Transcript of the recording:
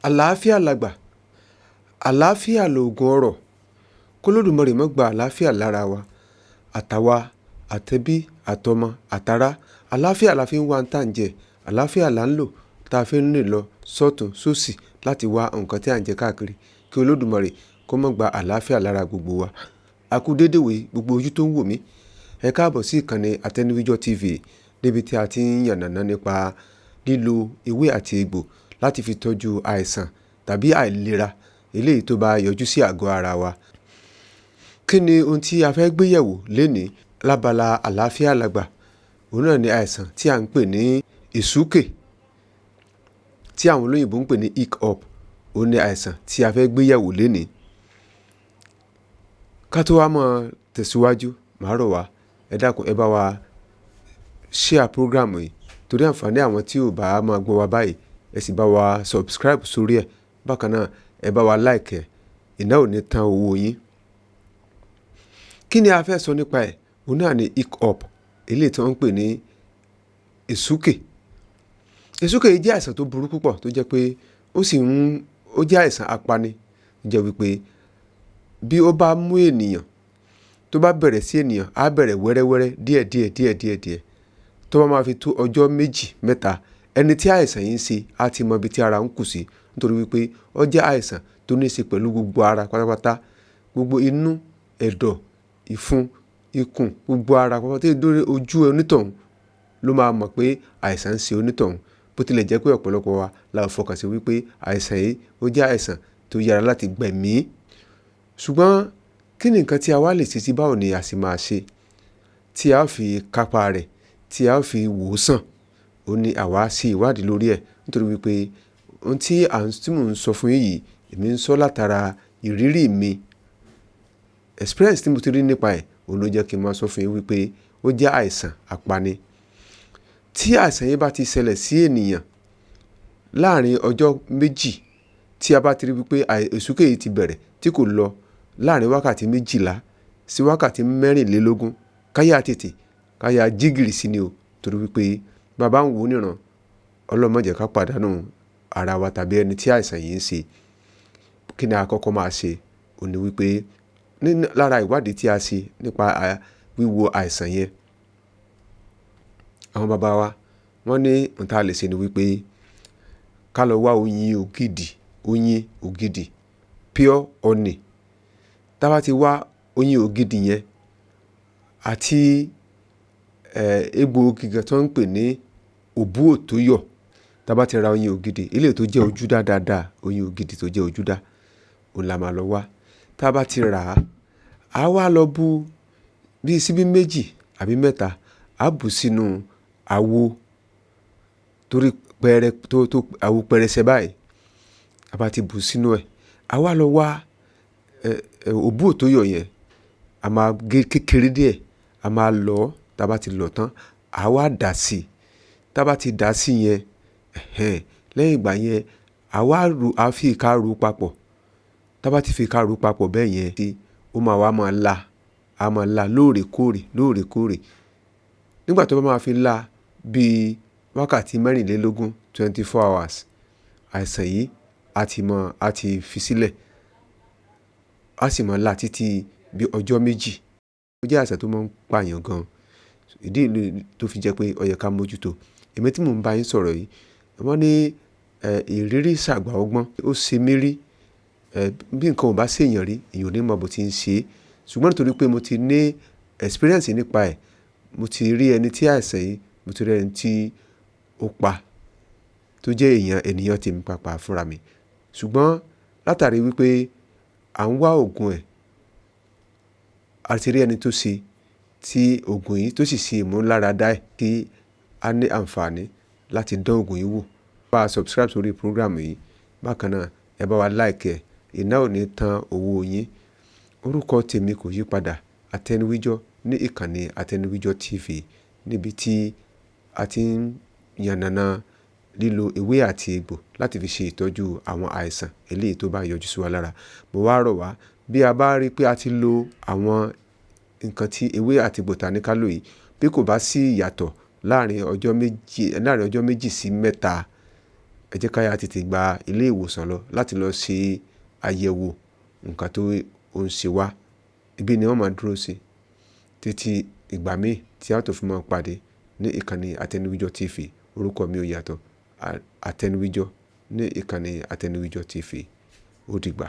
Àlàáfíà làgbà, àlàáfíà lòògùn ọrọ̀. K'Olódùmarè má gba àlàáfíà lára wa, àtàwa, àtẹbí, àtọmọ, àtará. Àlàáfíà la fi ń wá ń tà ń jẹ, àlàáfíà là ń lò tá a fi ń rìn lọ sọ́tùn sósì láti wá nǹkan tí à ń jẹ káàkiri. Kí Olódùmarè kó má gba àlàáfíà lára gbogbo wa. A kú dédé wòyí gbogbo ojú tó ń wò mí. Ẹ káàbọ̀ sí ìkànnì Atẹnuwíjọ́ TV níbi tí a ti ń yànnàná nípa lílo ewé àti egbò láti fi tọ́jú àìsàn tàbí àìlera eléyìí tó bá yọjú sí àgọ́ ara wa. Kí ni ohun tí a fẹ́ gbé yẹ̀wò lénìí lábala àlàáfíà làgbà? Òun náà ni àìsàn tí à ń pè ní ESUKE, tí àwọn olóyìnbó ń pè ní HICCUPS. Òun ni àìsàn tí a fẹ́ gbé yẹ̀wò lénìí. Ká tó wá mọ́ tẹ̀síwájú, màá rọ̀ wá, ẹ dákun ẹ bá wa share program yìí torí àǹfààní àwọn tí ò bá máa gbọ́ wa báyìí. Ẹ sì bá wa subscribe sórí ẹ̀. Bákan náà ẹ bá wa like ẹ̀. Iná ò ní tán owó yín. Kí ni a fẹ́ sọ nípa ẹ̀? Òun náà ni HICCUPS, eléyìí tí wọ́n ń pè ní ESUKE. ESUKE yìí jẹ́ àìsàn tó burú púpọ̀ tó jẹ́ pé ó jẹ́ àìsàn apani. Jẹ́ wípé bí ó bá mú ènìyàn, tó bá bẹ̀rẹ̀ sí ènìyàn, á bẹ̀rẹ̀ wẹ́rẹ́wẹ́rẹ́ díẹ̀díẹ̀. Tó bá máa fi tó ọjọ́ 2, 3, ẹni tí àìsàn yìí ń ṣe á ti mọ ibi tí ara ń kù sí, nítorí wípé ó jẹ́ àìsàn tó ní í ṣe pẹ̀lú gbogbo ara pátápátá, gbogbo inú, ẹ̀dọ̀, ìfun, ikùn, gbogbo ara pátápátá dórí ojú onítọ̀hún ló máa mọ̀ pé àìsàn ń ṣe onítọ̀hún. Bó tilẹ̀ jẹ́ pé ọ̀pọ̀lọpọ̀ wa la fọkàn sí wípé àìsàn yìí ó jẹ́ àìsàn tó yára láti gbẹ̀mí. Ṣùgbọ́n kí ni nǹkan tí a wá lè ṣe sí, báwo ni a sì máa ṣe tí a ó fi kápá rẹ̀, tí a ó fi wò ó sàn? Ó ní àwa ṣe ìwádìí lórí ẹ̀, nítorí wípé ohun tí mò ń sọ fún yín yìí, èmi ń sọ látara ìrírí mi, experience tí mo ti rí nípa ẹ̀. Òun ló jẹ́ kí n máa sọ fún yín wípé ó jẹ́ àìsàn apani. Tí àìsàn yìí bá ti ṣẹlẹ̀ sí ènìyàn láàrin ọjọ́ 2, tí a bá ti rí wípé ESUKE yìí ti bẹ̀rẹ̀ tí kò lọ láàrin wákàtí 12 sí wákàtí 24, káyà jígìrì sí ni o, torí wípé bàbá ń wò níran, Ọlọ́run má jẹ́ ká pàdánù ara wa tàbí ẹni tí àìsàn yìí ń ṣe. Kí ni a kọ́kọ́ máa ṣe? Ó ní wípé lára ìwádìí tí a ṣe nípa wíwo àìsàn yẹn, àwọn bàbá wa wọ́n ní ohun tá a lè ṣe ni wípé ká lọ wá oyin ògidì, pure honey. Tá bá ti wá oyin ògidì yẹn àti egbòogi kan tó ń pè ní òbú òtóyọ̀. Tá bá ti ra oyin ògidì, eléyìí tó jẹ́ ojúdá dáadáa, oyin ògidì tó jẹ́ ojúdá, òun la máa lọ wá. Tá bá ti rà á, a wá lọ bu bí síbí 2 àbí 3, a bù sínú àwo torí àwo pẹrẹsẹ báyìí. A bá ti bù sínú ẹ̀, a wá lọ wá òbú òtóyọ̀ yẹn, a máa gé kékeré díẹ̀, a máa lọ̀ ọ́. Tá bá ti lọ̀ tán, a wá dà sí i. Tá bá ti dà sí yẹn, lẹ́yìn ìgbà yẹn a fi ìka rò papọ̀. Tá bá ti fi ìka rò papọ̀ bẹ́ẹ̀ yẹn, tí ó máa wá máa la lóòrèkóòrè. Nígbà tó bá máa fi la bíi wákàtí 24, 24 hours, àìsàn yìí a ti fi sílẹ̀. A sì máa la títí bí ọjọ́ 2. Ó jẹ́ àìsàn tó máa ń pààyàn gan. Ìdí ìlú tó fi jẹ́ pé ó yẹ ká mójútó. Èmi tí mò ń bá yín sọ̀rọ̀ yìí, wọ́n ní ìrírí ṣàgbà ọgbọ́n. Ó ṣe mí rí. Bí nǹkan ò bá ṣèyàn rí, èèyàn ò ní mọ bó ti ń ṣe é. Ṣùgbọ́n nítorí pé mo ti ní experience nípa ẹ̀, mo ti rí ẹni tí àìsàn yìí, mo ti rí ẹni tí ó pa tó jẹ́ ènìyàn tèmi pàápàá fúnra mi. Ṣùgbọ́n látàrí wípé à ń wá oògùn ẹ̀, a ti rí ẹni tó ṣe tí oògùn yìí tó sì ṣe ìmúláradá ẹ̀, kí a ní àǹfààní láti dán oògùn yìí wò. Bá a subscribe sórí program yìí. Bákan náà ẹ bá wa like ẹ̀. Iná ò ní tán owó yín. Orúkọ tèmi kò yí padà. Atẹnuwíjọ́ ní ìkànnì Atẹnuwíjọ́ TV, níbi tí a ti ń yànnàná lílo ewé àti egbò láti fi ṣe ìtọ́jú àwọn àìsàn eléyìí tó bá yọjú sí wa lára. Mo wá rọ̀ wá, bí a bá rí pé a ti lo àwọn nǹkan tí ewé àti egbò ta ní ká lò yìí, bí kò bá sí ìyàtọ̀ láàrin ọjọ́ 2 sí 3, ẹ jẹ́ ká yá tètè gba ilé ìwòsàn lọ láti lọ ṣe àyẹ̀wò nǹkan tó ń ṣe wá. Ibi ni wọ́n máa dúró sí títí ìgbà míì tí a tó fi máa pàdé ní ìkànnì Àtẹnuwíjọ́ TV. Orúkọ mi ò yàtọ̀, Àtẹnuwíjọ́ ní ìkànnì Àtẹnuwíjọ́ TV. Ó dìgbà.